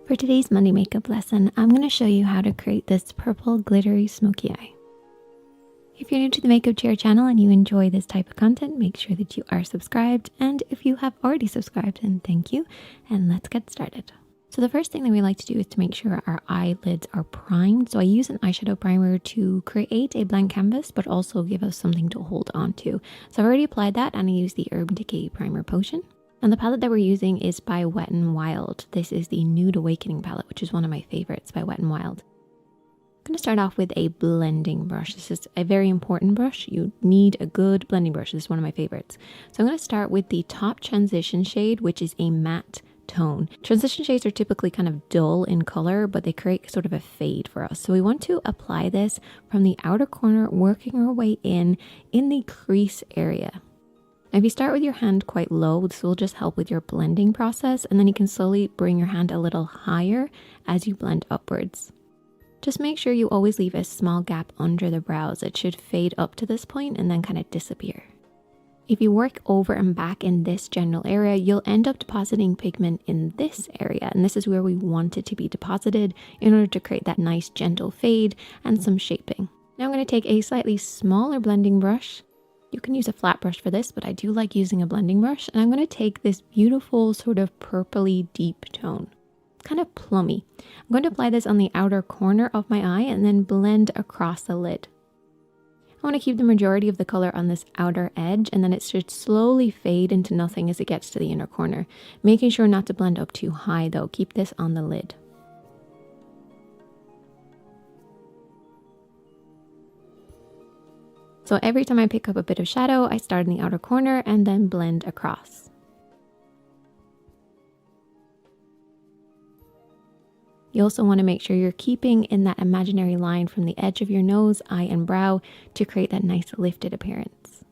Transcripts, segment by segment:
For today's Monday makeup lesson, I'm going to show you how to create this purple glittery smoky eye. If you're new to the Makeup Chair channel and you enjoy this type of content, make sure that you are subscribed. And if you have already subscribed, then thank you. And let's get started. So the first thing that we like to do is to make sure our eyelids are primed. So I use an eyeshadow primer to create a blank canvas, but also give us something to hold on to. So I've already applied that and I use the Urban Decay Primer Potion. And the palette that we're using is by WetnWild. This is the Nude Awakening palette, which is one of my favorites by WetnWild. I'm going to start off with a blending brush. This is a very important brush. You need a good blending brush. This is one of my favorites. So I'm going to start with the top transition shade, which is a matte tone. Transition shades are typically kind of dull in color, but they create sort of a fade for us. So we want to apply this from the outer corner, working our way in the crease area. Now, if you start with your hand quite low, this will just help with your blending process, and then you can slowly bring your hand a little higher as you blend upwards. Just make sure you always leave a small gap under the brows. It should fade up to this point and then kind of disappear. If you work over and back in this general area, you'll end up depositing pigment in this area, and this is where we want it to be deposited in order to create that nice gentle fade and some shaping. Now I'm going to take a slightly smaller blending brush. You can use a flat brush for this, but I do like using a blending brush. And I'm going to take this beautiful sort of purpley deep tone, kind of plummy. I'm going to apply this on the outer corner of my eye and then blend across the lid. I want to keep the majority of the color on this outer edge, and then it should slowly fade into nothing as it gets to the inner corner. Making sure not to blend up too high though. Keep this on the lid. So every time I pick up a bit of shadow, I start in the outer corner and then blend across. You also want to make sure you're keeping in that imaginary line from the edge of your nose, eye, and brow to create that nice lifted appearance.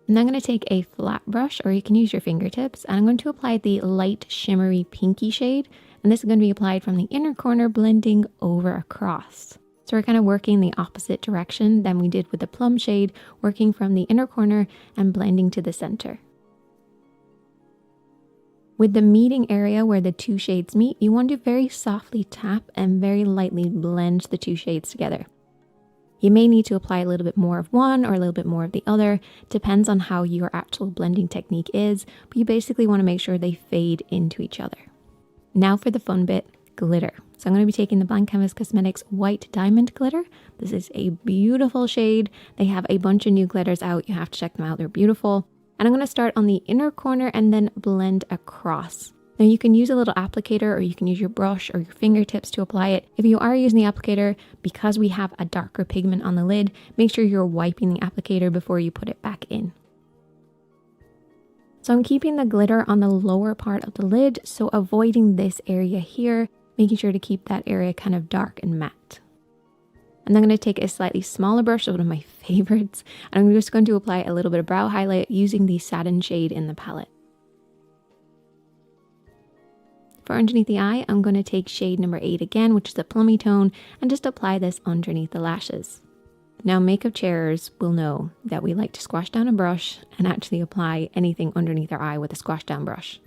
And I'm going to take a flat brush, or you can use your fingertips, and I'm going to apply the light shimmery pinky shade. And this is going to be applied from the inner corner, blending over across. So we're kind of working the opposite direction than we did with the plum shade, working from the inner corner and blending to the center. With the meeting area where the two shades meet, you want to very softly tap and very lightly blend the two shades together. You may need to apply a little bit more of one or a little bit more of the other, depends on how your actual blending technique is, but you basically want to make sure they fade into each other. Now for the fun bit, glitter. So I'm going to be taking the Blank Canvas Cosmetics White Diamond Glitter. This is a beautiful shade. They have a bunch of new glitters out. You have to check them out. They're beautiful. And I'm going to start on the inner corner and then blend across. Now you can use a little applicator, or you can use your brush or your fingertips to apply it. If you are using the applicator, because we have a darker pigment on the lid, make sure you're wiping the applicator before you put it back in. So I'm keeping the glitter on the lower part of the lid, so avoiding this area here, making sure to keep that area kind of dark and matte. And I'm going to take a slightly smaller brush, one of my favorites, and I'm just going to apply a little bit of brow highlight using the satin shade in the palette. For underneath the eye, I'm going to take shade number 8 again, which is a plummy tone, and just apply this underneath the lashes. Now, makeup chairers will know that we like to squash down a brush and actually apply anything underneath our eye with a squash down brush.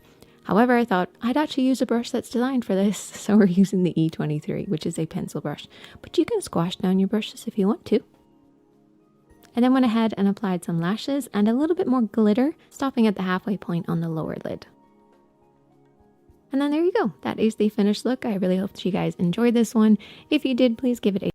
However, I thought I'd actually use a brush that's designed for this, so we're using the E23, which is a pencil brush. But you can squash down your brushes if you want to. And then went ahead and applied some lashes and a little bit more glitter, stopping at the halfway point on the lower lid. And then there you go. That is the finished look. I really hope that you guys enjoyed this one. If you did, please give it a